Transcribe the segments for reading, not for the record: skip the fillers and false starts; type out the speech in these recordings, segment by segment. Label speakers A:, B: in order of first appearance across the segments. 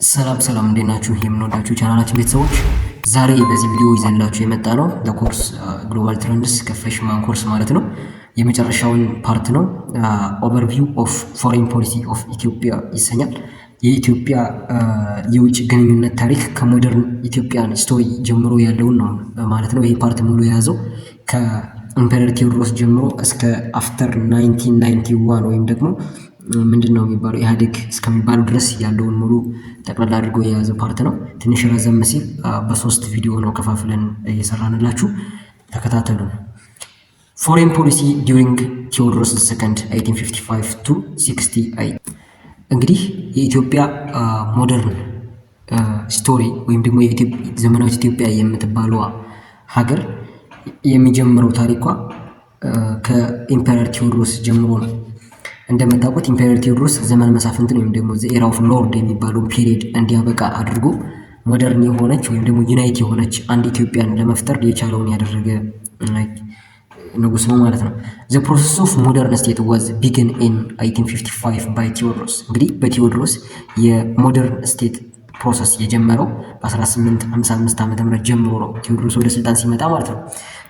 A: ሰላም እንዴት ናችሁ? የምንወዳችሁ ቻናላችን ቤተሰቦች ዛሬ በዚህ ቪዲዮ ይዘንላችሁ የመጣ ነው ለኮርስ ግሎባል ትሬንድስ ከፍሬሽማን ኮርስ ማለት ነው የመጨረሻውን ፓርት ነው። ኦቨርቪው ኦፍ ፎሬን ፖሊሲ ኦፍ ኢትዮጵያ ይሰኛል። የኢትዮጵያ የውጭ ግንኙነት ታሪክ ከሞደርን ኢትዮጵያን ስቶሪ ጀምሮ ያለውን ነው ማለት ነው። ይሄ ፓርት ሙሉ የያዘው ከኢምፔረር ቴዎድሮስ ጀምሮ እስከ አፍተር 1991 ወይም ደግሞ ምንድነው የሚባለው ኢህአዴግ እስከሚባለው ድረስ ያለውን ሙሉ ጠቅላላ አድርጎ የያዘ ፓርት ነው። ትንሽ ረዘም ሲል በሶስት ቪዲዮ ነው ከፋፍለን እየሰራንላችሁ ተከታተሉ። ፎሬን ፖሊሲ ዲዩሪንግ ቴዎድሮስ II 1855 to 68 እንግዲህ የኢትዮጵያ ሞደርን ስቶሪ ወይም ደግሞ ዘመናዊ ኢትዮጵያ የምትባለው ሀገር የሚጀምረው ታሪኳ ከኢምፔረር ቴዎድሮስ ጀምሮ ነው። እንደምታውቁት ኢምፔረር ቴዎድሮስ ዘመን መሳፍንት ወይም ደግሞ ዘ ኤራ ኦፍ ሎርድ የሚባለው ፒሪየድ እንዲያበቃ አድርጎ ሞደርን የሆነች ወይም ደግሞ ዩናይት የሆነች አንድ ኢትዮጵያን ለመፍጠር የቻለውን ያደረገ ንጉስ ነው ማለት ነው። ዘ ፕሮሰስ ኦፍ ሞደርን ስቴት ዋዝ ቢግን ኢን 1855 ባይ ቴዎድሮስ። እንግዲህ በቴዎድሮስ የሞደርን ስቴት ፕሮሰስ የጀመረው በ1855 ዓ.ም ጀምሮ ነው ቴዎድሮስ ወደ ስልጣን ሲመጣ ማለት ነው።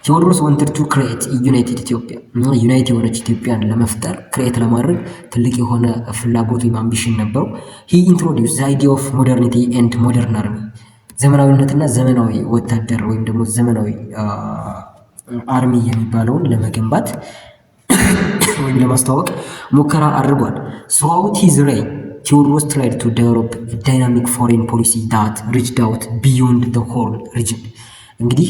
A: ቴዎድሮስ wanted to create a united Ethiopia ዩናይት የሆነች ኢትዮጵያን ለመፍጠር ክሬት ለማድረግ ትልቅ የሆነ ፍላጎት ወይም አምቢሽን ነበረው። he introduced the idea of modernity and modern army ዘመናዊነትና ዘመናዊ ወታደር ወይም ደግሞ ዘመናዊ አርሚ የሚባለውን ለመገንባት ወይም ለማስተዋወቅ ሙከራ አድርጓል። throughout his reign Tewodros tried to develop a dynamic foreign policy that reached out beyond the whole region እንግዲህ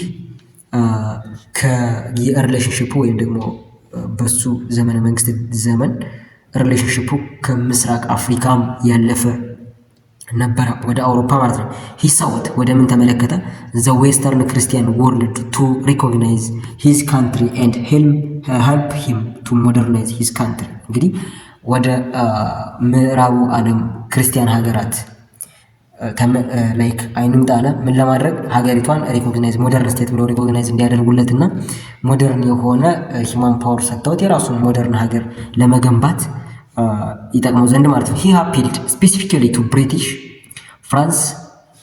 A: ከሪሌሽንሺፑ ወይም ደግሞ በሱ ዘመነ መንግስት ዘመን ሪሌሽንሺፑ ከምስራቅ አፍሪካም ያለፈ ነበረ ወደ አውሮፓ ማለት ነው። ሂሳውት ወደ ምን ተመለከተ? the western Christian world to recognize his country and help him to modernize his country እንግዲህ ወደ ምዕራቡ ዓለም ክርስቲያን ሀገራት ላይክ አይኑም ጣለ ምን ለማድረግ ሀገሪቷን ሪኮግናይዝ ሞደርን ስቴት ብሎ ሪኮግናይዝ እንዲያደርጉለትና ሞደርን የሆነ ሂማን ፓወር ሰጥተውት የራሱን ሞደርን ሀገር ለመገንባት ይጠቅመው ዘንድ ማለት ነው። he appealed specifically to British, France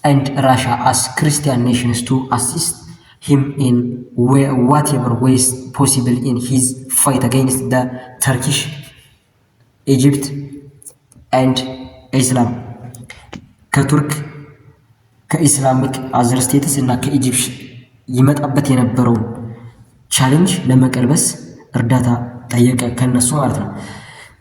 A: and Russia as Christian nations to assist him in whatever ways possible in his fight against the Turkish, Egypt and Islam ከቱርክ ከኢስላሚክ አዘር ስቴትስ እና ከኢጂፕት ይመጣበት የነበረውን ቻሌንጅ ለመቀልበስ እርዳታ ጠየቀ ከነሱ ማለት ነው።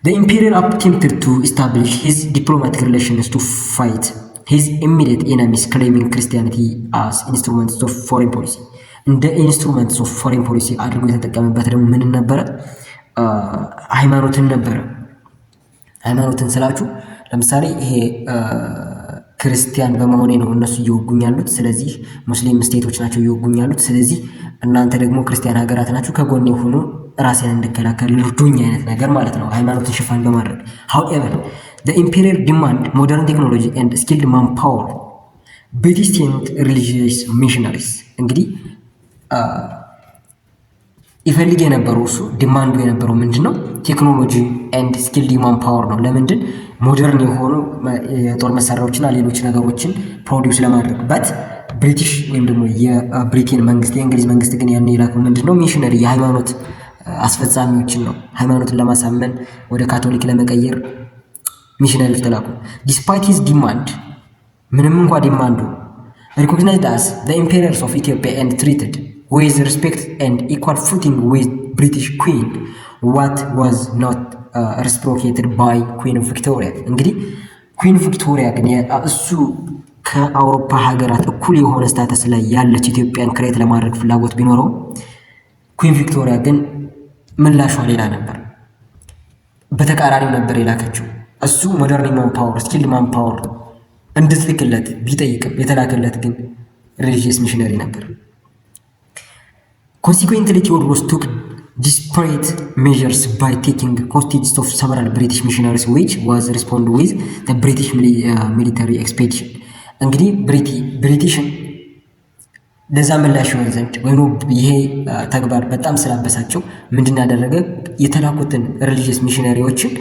A: The emperor attempted to establish his diplomatic relations to fight his immediate enemies, claiming Christianity as instruments of foreign policy እንደ ኢንስትሩመንትስ ኦፍ ፎሬን ፖሊሲ አድርጎ የተጠቀመበት ደግሞ ምን ነበረ? ሃይማኖትን ነበረ። ሃይማኖትን ስላችሁ ለምሳሌ ይሄ ክርስቲያን በመሆኔ ነው እነሱ እየወጉኝ ያሉት፣ ስለዚህ ሙስሊም ስቴቶች ናቸው እየወጉኝ ያሉት፣ ስለዚህ እናንተ ደግሞ ክርስቲያን ሀገራት ናችሁ ከጎኔ ሆኖ ራሴን እንድከላከል ልርዱኝ አይነት ነገር ማለት ነው፣ ሃይማኖትን ሽፋን በማድረግ however the emperor demand modern technology and skilled manpower British and religious missionaries እንግዲህ ይፈልግ የነበረው እሱ ዲማንዱ የነበረው ምንድነው? ቴክኖሎጂ ኤንድ ስኪልድ ማን ፓወር ነው። ለምንድን ሞደርን የሆኑ የጦር መሳሪያዎችና ሌሎች ነገሮችን ፕሮዲውስ ለማድረግ በት ብሪቲሽ ወይም ደግሞ የብሪቴን መንግስት የእንግሊዝ መንግስት ግን ያን የላከው ምንድነው? ሚሽነሪ የሃይማኖት አስፈጻሚዎችን ነው። ሃይማኖትን ለማሳመን ወደ ካቶሊክ ለመቀየር ሚሽነሪዎች ተላኩ። ዲስፓይት ሂዝ ዲማንድ ምንም እንኳን ዲማንዱ recognized as the emperors of Ethiopia and treated with respect and equal footing with British Queen, what was not reciprocated by Queen Victoria እንግዲህ ኩዊን ቪክቶሪያ ግን እሱ ከአውሮፓ ሀገራት እኩል የሆነ ስታተስ ላይ ያለች ኢትዮጵያን ክሬት ለማድረግ ፍላጎት ቢኖረው ኩዊን ቪክቶሪያ ግን ምላሿ ሌላ ነበር። በተቃራኒው ነበር የላከችው። እሱ ሞደርን ማን ፓወር ስኪልድ ማን ፓወር እንድትልክለት ቢጠይቅም የተላከለት ግን ሪሊጂየስ ሚሽነሪ ነበር። Consequently, Tewodros took disparate measures by taking hostages of several British missionaries, which was responded with the British military expedition. እንግዲህ ብሪቲሽን ለዛ ምላሽ ይሆን ዘንድ ወይም ይሄ ተግባር በጣም ስላበሳቸው ምንድን ያደረገ የተላኩትን ሪሊጂየስ ሚሽነሪዎችን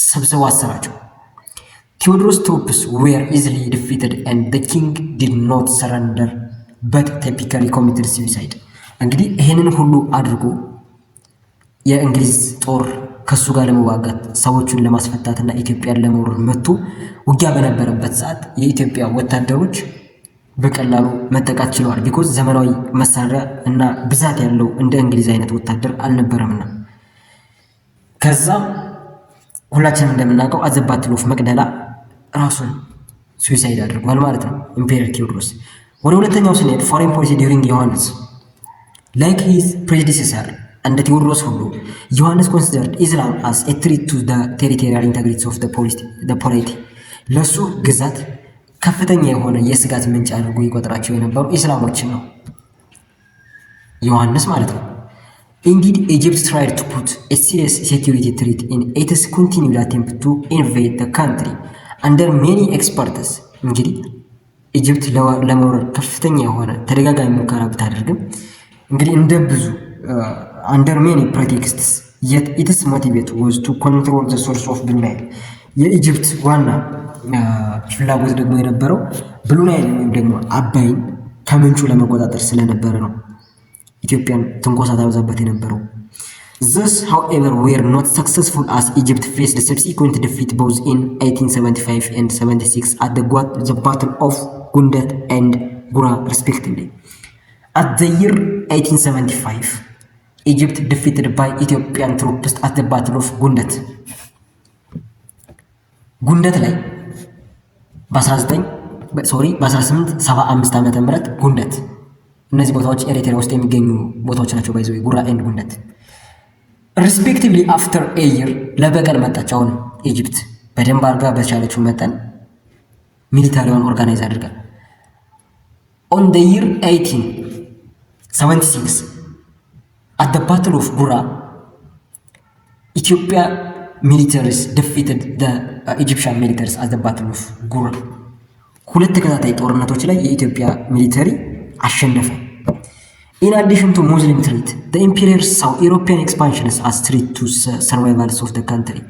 A: ሰብስበው አሰራቸው። Tewodros troops were easily defeated and the king did not surrender but typically committed suicide. እንግዲህ ይሄንን ሁሉ አድርጎ የእንግሊዝ ጦር ከሱ ጋር ለመዋጋት ሰዎችን ለማስፈታትና ኢትዮጵያን ለመውረር መጥቶ ውጊያ በነበረበት ሰዓት የኢትዮጵያ ወታደሮች በቀላሉ መጠቃት ችለዋል። ቢኮዝ ዘመናዊ መሳሪያ እና ብዛት ያለው እንደ እንግሊዝ አይነት ወታደር አልነበረምና። ከዛ ሁላችንም እንደምናውቀው አዘባትሎፍ መቅደላ ራሱን ሱዊሳይድ አድርጓል ማለት ነው ኢምፔሪየር ቴዎድሮስ። ወደ ሁለተኛው ስንሄድ ፎሬን ፖሊሲ ዲዩሪንግ ዮሐንስ ላይክ ሂዝ ፕሬዲሴሰር እንደ ቴዎድሮስ ሁሉ ዮሐንስ ኮንሲደርድ ኢስላም አስ ኤ ትሪት ቱ ዘ ቴሪቶሪያል ኢንተግሪቲ ኦፍ ዘ ፖሊቲ ለሱ ግዛት ከፍተኛ የሆነ የስጋት ምንጭ አድርጎ ይቆጥራቸው የነበሩ ኢስላሞችን ነው ዮሐንስ ማለት ነው። Indeed, Egypt tried to put a serious security threat in its continued attempt to invade the country. Under many experts, እንግዲህ ኢጅፕት ለመውረር ከፍተኛ የሆነ ተደጋጋሚ ሙከራ ብታደርግም እንግዲህ እንደ ብዙ under many pretexts, yet its motive was to control the source of Blue Nile. የኢጅፕት ዋና ፍላጎት ደግሞ የነበረው ብሉ ናይል ወይም ደግሞ አባይን ከምንጩ ለመቆጣጠር ስለነበረ ነው ኢትዮጵያን ትንኮሳ ታበዛበት የነበረው። This, however, were not successful as Egypt faced subsequent defeat both in 1875 and 76 at the Battle of Gundet and Gura respectively. At the year 1875, Egypt defeated by Ethiopian troops at the Battle of Gundet. ጉንደት ላይ በ1875 ዓመተ ምህረት ጉንደት እነዚህ ቦታዎች ኤሪትሪያ ውስጥ የሚገኙ ቦታዎች ናቸው። ባይዘው ጉራ ኤንድ ጉንደት ሪስፔክቲቭሊ አፍተር ኤ ይር ለበቀል መጣች። አሁን ኢጅፕት በደንብ አድርጋ በቻለችው መጠን ሚሊታሪውን ኦርጋናይዝ አድርጋ ኦን ዘ ይር 1876 at the battle of Gura ኢትዮጵያ militaries defeated the Egyptian militaries at the battle of Gura. ሁለት ተከታታይ ጦርነቶች ላይ የኢትዮጵያ ሚሊተሪ አሸነፈ። In addition to Muslim threat, the emperors saw European expansions as threat to survival of the country.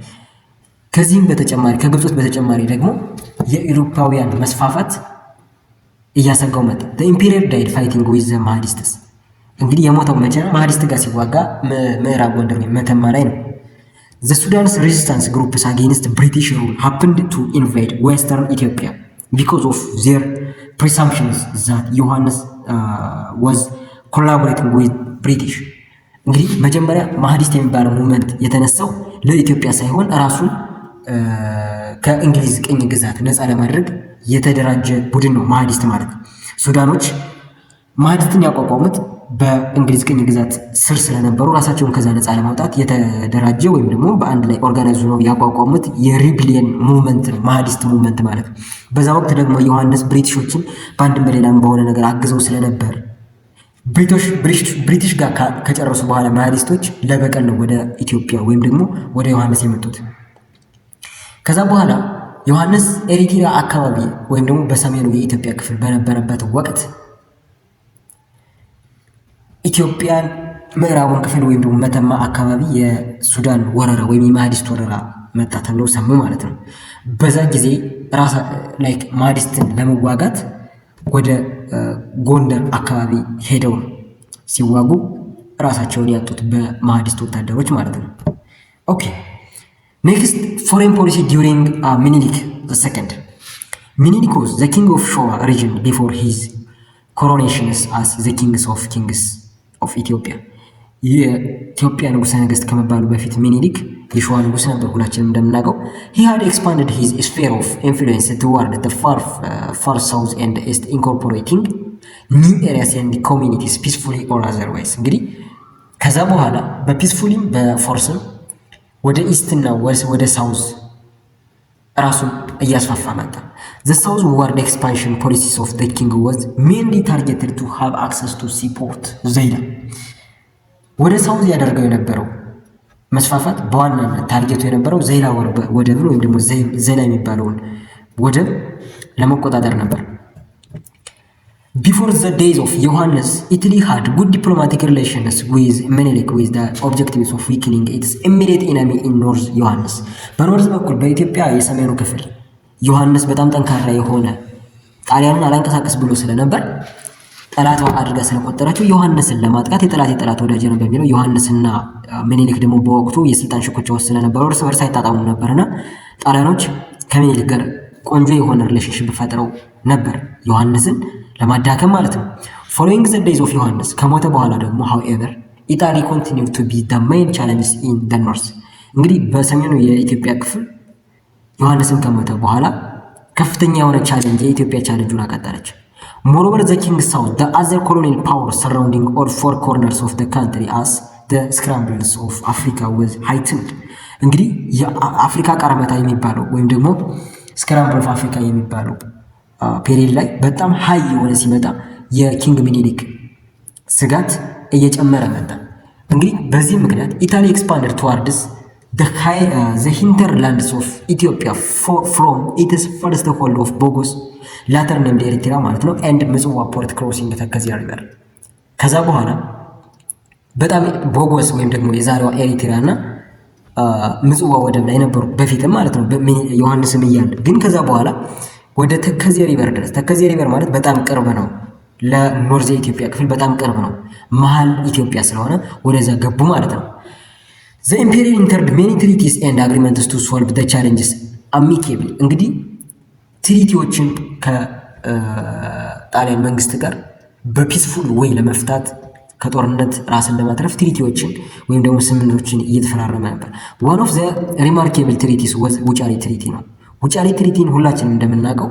A: ከዚህም በተጨማሪ ከግብጾች በተጨማሪ ደግሞ የአውሮፓውያን መስፋፋት እያሰጋው መጣ። The emperor died fighting with the Mahdists. እንግዲህ የሞተው መቼ ነው? ማህዲስት ጋር ሲዋጋ ምዕራብ ጎንደር ወይ መተማ ላይ ነው። The Sudan's resistance groups against British rule happened to invade Western Ethiopia because of their presumptions that Yohannes was collaborating with British. እንግዲህ መጀመሪያ ማህዲስት የሚባለው ሙቭመንት የተነሳው ለኢትዮጵያ ሳይሆን ራሱን ከእንግሊዝ ቅኝ ግዛት ነፃ ለማድረግ የተደራጀ ቡድን ነው ማህዲስት ማለት። ሱዳኖች ማህዲስትን ያቋቋሙት በእንግሊዝ ቅኝ ግዛት ስር ስለነበሩ ራሳቸውን ከዛ ነፃ ለማውጣት የተደራጀ ወይም ደግሞ በአንድ ላይ ኦርጋናይዝ ነው ያቋቋሙት የሪቢሊየን ሙቭመንት ነው ማህዲስት ሙቭመንት ማለት። በዛ ወቅት ደግሞ ዮሐንስ ብሪቲሾችን በአንድም በሌላም በሆነ ነገር አግዘው ስለነበር ብሪቲሽ ጋር ከጨረሱ በኋላ ማህዲስቶች ለበቀል ነው ወደ ኢትዮጵያ ወይም ደግሞ ወደ ዮሐንስ የመጡት። ከዛ በኋላ ዮሐንስ ኤሪትሪያ አካባቢ ወይም ደግሞ በሰሜኑ የኢትዮጵያ ክፍል በነበረበት ወቅት ኢትዮጵያን ምዕራቡን ክፍል ወይም ደግሞ መተማ አካባቢ የሱዳን ወረራ ወይም የማህዲስት ወረራ መጣ ተብለው ሰሙ ማለት ነው። በዛ ጊዜ ራሳ ላይክ ማህዲስትን ለመዋጋት ወደ ጎንደር አካባቢ ሄደው ሲዋጉ ራሳቸውን ያጡት በማህዲስት ወታደሮች ማለት ነው። ኦኬ ኔክስት ፎሬን ፖሊሲ ዲዩሪንግ ሚኒሊክ II. ሚኒሊክ was the king of Showa region before his coronation as the kings of Ethiopia. የኢትዮጵያ ንጉሠ ነገሥት ከመባሉ በፊት ሚኒሊክ የሸዋ ንጉሥ ነበር። ሁላችንም እንደምናውቀው he had expanded his sphere of influence toward the far south and east, incorporating new areas and communities peacefully or otherwise. እንግዲህ ከዛ በኋላ በፒስፉሊም በፎርስም ወደ ኢስት እና ወደ ሳውዝ ራሱን እያስፋፋ መጣ። The southward expansion policies of the king was mainly targeted to have access to seaport ዘይላ። ወደ ሳውዝ ያደርገው የነበረው መስፋፋት በዋናነት ታርጌቱ የነበረው ዘይላ ወደብን ወይም ደግሞ ዘይላ የሚባለውን ወደብ ለመቆጣጠር ነበር። Before the days of Yohannes, Italy had good diplomatic relations with Menelik with the objectives of weakening its immediate enemy in North Yohannes. በኖርዝ በኩል በኢትዮጵያ የሰሜኑ ክፍል ዮሐንስ በጣም ጠንካራ የሆነ ጣሊያንን አላንቀሳቀስ ብሎ ስለነበር ጠላቷ አድርጋ ስለቆጠረችው ዮሐንስን ለማጥቃት የጠላት ወዳጅ ነው በሚለው ዮሐንስና ምኒልክ ደግሞ በወቅቱ የስልጣን ሽኩቻ ውስጥ ስለነበሩ እርስ በርስ አይጣጣሙ ነበርና ጣሊያኖች ከምኒልክ ጋር ቆንጆ የሆነ ሪሌሽንሺፕ ፈጥረው ነበር ዮሐንስን ለማዳከም ማለት ነው። ፎሎዊንግ ዘ ዴይዝ ኦፍ ዮሐንስ ከሞተ በኋላ ደግሞ however ኢጣሊ continued to be the main challenges in the north እንግዲህ በሰሜኑ የኢትዮጵያ ክፍል ዮሐንስን ከሞተ በኋላ ከፍተኛ የሆነ ቻሌንጅ የኢትዮጵያ ቻሌንጁን አቀጠለች። Moreover, the king saw the other colonial powers surrounding all four corners of the country as the scrambles of Africa was heightened. እንግዲህ የአፍሪካ ቃርመታ የሚባለው ወይም ደግሞ ስክራምብል ኦፍ አፍሪካ የሚባለው ፔሪድ ላይ በጣም ሃይ የሆነ ሲመጣ የኪንግ ሚኒሊክ ስጋት እየጨመረ መጣ። እንግዲህ በዚህ ምክንያት ኢታሊ ኤክስፓንደድ towards the hinterlands of Ethiopia from its first hold of Bogos later named ኤሪትሪያ ማለት ነው and ምጽዋ ፖርት ክሮሲንግ ተከዜ ሪቨር ከዛ በኋላ በጣም ቦጎስ ወይም ደግሞ የዛሬዋ ኤሪትሪያ እና ምጽዋ ወደብ ላይ ነበሩ በፊትም ማለት ነው ዮሐንስም እያለ ግን ከዛ በኋላ ወደ ተከዜ ሪቨር ድረስ ተከዜ ሪቨር ማለት በጣም ቅርብ ነው ለኖርዝ ኢትዮጵያ ክፍል በጣም ቅርብ ነው መሃል ኢትዮጵያ ስለሆነ ወደዛ ገቡ ማለት ነው። The imperial entered many treaties and agreements to solve the challenges amicably እንግዲህ ትሪቲዎችን ከጣሊያን መንግስት ጋር በፒስፉል ወይ ለመፍታት ከጦርነት ራስን ለማትረፍ ትሪቲዎችን ወይም ደግሞ ስምምነቶችን እየተፈራረመ ነበር። one of the remarkable treaties was ውጫሌ ትሪቲ ነው። ውጫሌ ትሪቲን ሁላችንም እንደምናውቀው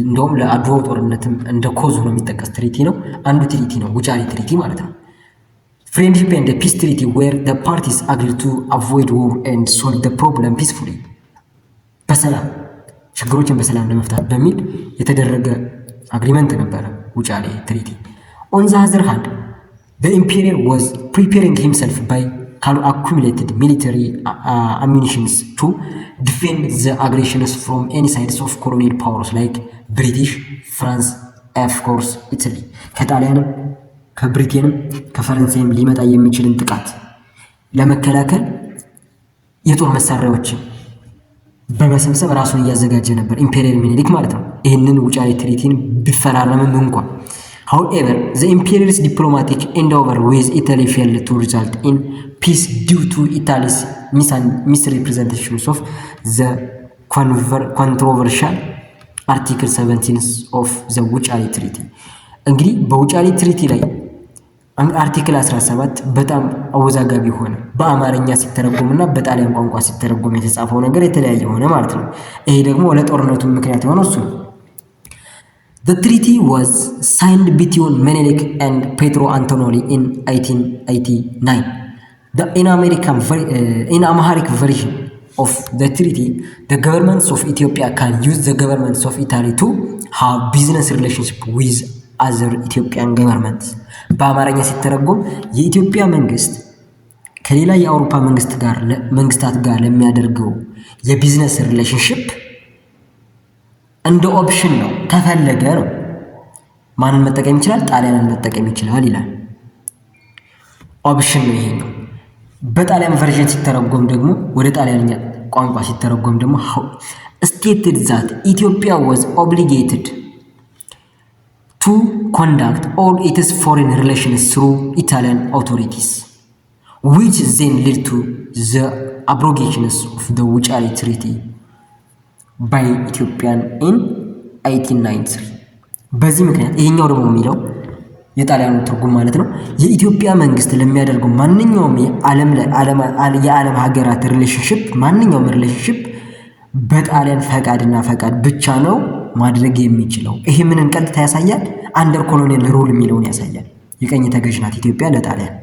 A: እንደውም ለአድዋው ጦርነትም እንደ ኮዝ ሆኖ የሚጠቀስ ትሪቲ ነው። አንዱ ትሪቲ ነው ውጫሌ ትሪቲ ማለት ነው። friendship and the peace treaty where the parties agreed to avoid war and solve the problem peacefully በሰላም ችግሮችን በሰላም ለመፍታት በሚል የተደረገ አግሪመንት ነበረ ውጫሌ ትሪቲ። on the other hand the emperor was preparing himself by accumulated military ammunitions to defend the aggressions from any sides of colonial powers like British, France, of course Italy ከጣሊያንም ከብሪቴንም ከፈረንሳይም ሊመጣ የሚችልን ጥቃት ለመከላከል የጦር መሳሪያዎችን በመሰብሰብ ራሱን እያዘጋጀ ነበር ኢምፔሪየር ሚኒሊክ ማለት ነው። ይህንን ውጫሌ ትሪቲን ቢፈራረምም እንኳን however the imperial's diplomatic endeavor with Italy failed to result in peace due to Italy's misrepresentations of the controversial article 17 of the ውጫሌ ትሪቲ እንግዲህ በውጫሌ ትሪቲ ላይ አርቲክል 17 በጣም አወዛጋቢ ሆነ። በአማርኛ ሲተረጎምና በጣሊያን ቋንቋ ሲተረጎም የተጻፈው ነገር የተለያየ ሆነ ማለት ነው። ይሄ ደግሞ ለጦርነቱ ምክንያት የሆነው እሱ ነው። The treaty was signed between Menelik and Pedro Antonelli in 1889. In amharic version of the treaty, the governments of Ethiopia can use the governments of Italy to have business relationship with other Ethiopian governments. በአማርኛ ሲተረጎም የኢትዮጵያ መንግስት ከሌላ የአውሮፓ መንግስታት ጋር ለሚያደርገው የቢዝነስ ሪሌሽንሺፕ እንደ ኦፕሽን ነው ከፈለገ ነው ማንን መጠቀም ይችላል ጣሊያንን መጠቀም ይችላል ይላል። ኦፕሽን ነው ይሄኛው። በጣሊያን ቨርዥን ሲተረጎም ደግሞ ወደ ጣሊያንኛ ቋንቋ ሲተረጎም ደግሞ stated that Ethiopia was obligated to conduct all its foreign relations through Italian authorities, which then led to the abrogations of the Wuchale Treaty by Ethiopian in 1893. በዚህ ምክንያት ይሄኛው ደግሞ የሚለው የጣሊያኑ ትርጉም ማለት ነው የኢትዮጵያ መንግስት ለሚያደርገው ማንኛውም የዓለም ሀገራት ሪሌሽንሺፕ ማንኛውም ሪሌሽንሺፕ በጣሊያን ፈቃድ ብቻ ነው ማድረግ የሚችለው። ይሄ ምንን ቀጥታ ያሳያል? አንደር ኮሎኒያል ሩል የሚለውን ያሳያል። የቀኝ ተገዥ ናት ኢትዮጵያ ለጣሊያን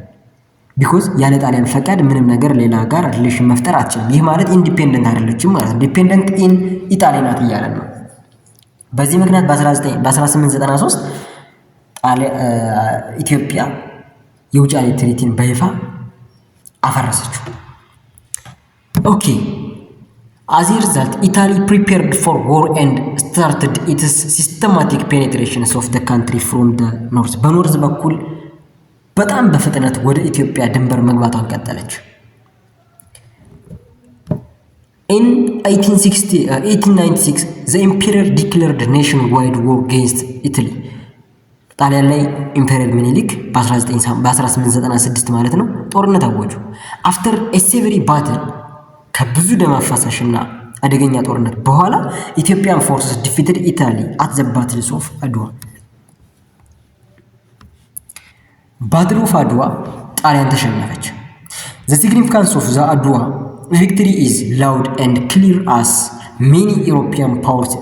A: ቢኮዝ ያለ ጣሊያን ፈቃድ ምንም ነገር ሌላ ጋር ሪሌሽን መፍጠር አትችልም። ይህ ማለት ኢንዲፔንደንት አይደለችም ማለት ነው። ዲፔንደንት ኢን ኢጣሊ ናት እያለ ነው። በዚህ ምክንያት በ1893 ኢትዮጵያ የውጫሌ ትሪቲን በይፋ አፈረሰችው። ኦኬ as a result Italy prepared for war and started its systematic penetrations of the country from the north. በኖርዝ በኩል በጣም በፍጥነት ወደ ኢትዮጵያ ድንበር መግባቷን ቀጠለች። In 1896 the emperor declared nationwide war against Italy ጣሊያን ላይ ኢምፔሪየር ሚኒሊክ በ1896 ማለት ነው ጦርነት አወጁ። after a severe battle ከብዙ ደም አፋሳሽና አደገኛ ጦርነት በኋላ ኢትዮጵያን forces defeated Italy at the battle of Adowa። battle of Adowa ጣሊያን ተሸነፈች። the significance of the Adowa victory is loud and clear as many European powers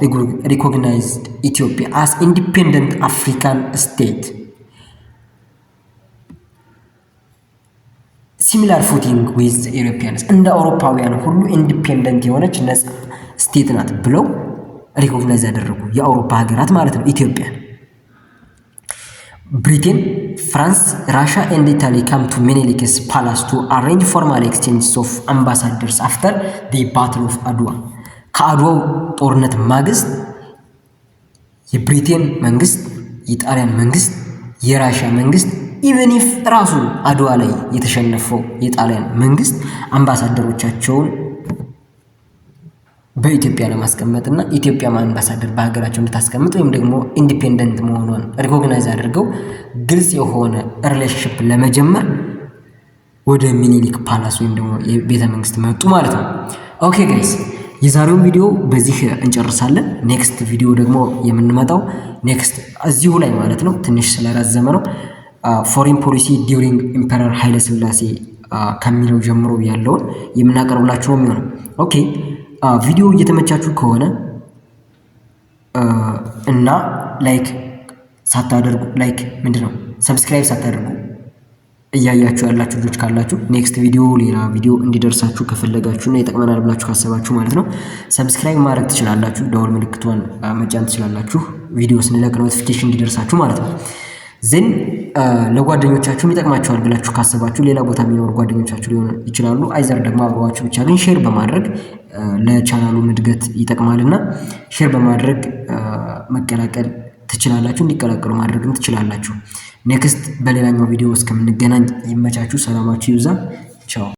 A: recognized Ethiopia as independent African state. Similar footing with the Europeans. እንደ አውሮፓውያን ሁሉ ኢንዲፔንደንት የሆነች ነፃ ስቴት ናት ብለው ሪኮግናይዝ ያደረጉ የአውሮፓ ሀገራት ማለት ነው ኢትዮጵያ። Britain, France, Russia and Italy come to Menelik's palace to arrange formal exchanges of ambassadors after the Battle of Adowa. ከአድዋው ጦርነት ማግስት የብሪቴን መንግስት፣ የጣሊያን መንግስት፣ የራሽያ መንግስት ኢቨን ኢፍ ራሱ አድዋ ላይ የተሸነፈው የጣሊያን መንግስት አምባሳደሮቻቸውን በኢትዮጵያ ለማስቀመጥና ኢትዮጵያ አምባሳደር በሀገራቸው እንድታስቀምጥ ወይም ደግሞ ኢንዲፔንደንት መሆኗን ሪኮግናይዝ አድርገው ግልጽ የሆነ ሪሌሽንሺፕ ለመጀመር ወደ ሚኒሊክ ፓላስ ወይም ደግሞ የቤተ መንግስት መጡ ማለት ነው። ኦኬ ጋይስ የዛሬውን ቪዲዮ በዚህ እንጨርሳለን። ኔክስት ቪዲዮ ደግሞ የምንመጣው ኔክስት እዚሁ ላይ ማለት ነው ትንሽ ስለራዘመ ነው ፎሬን ፖሊሲ ዲዩሪንግ ኢምፐረር ኃይለ ሥላሴ ከሚለው ጀምሮ ያለውን የምናቀርብላችሁ ነው የሚሆነው። ኦኬ ቪዲዮ እየተመቻችሁ ከሆነ እና ላይክ ሳታደርጉ ላይክ ምንድነው ሰብስክራይብ ሳታደርጉ እያያችሁ ያላችሁ ልጆች ካላችሁ ኔክስት ቪዲዮ ሌላ ቪዲዮ እንዲደርሳችሁ ከፈለጋችሁና ይጠቅመናል ብላችሁ ካሰባችሁ ማለት ነው ሰብስክራይብ ማድረግ ትችላላችሁ። ደወል ምልክቷን መጫን ትችላላችሁ። ቪዲዮ ስንለቅ ኖቲፊኬሽን እንዲደርሳችሁ ማለት ነው። ዘን ለጓደኞቻችሁ ይጠቅማቸዋል ብላችሁ ካሰባችሁ ሌላ ቦታ የሚኖሩ ጓደኞቻችሁ ሊሆኑ ይችላሉ። አይዘር ደግሞ አብረዋችሁ ብቻ ግን ሼር በማድረግ ለቻናሉ እድገት ይጠቅማልና ሼር በማድረግ መቀላቀል ትችላላችሁ። እንዲቀላቀሉ ማድረግም ትችላላችሁ። ኔክስት በሌላኛው ቪዲዮ እስከምንገናኝ ይመቻችሁ። ሰላማችሁ ይብዛ። ቻው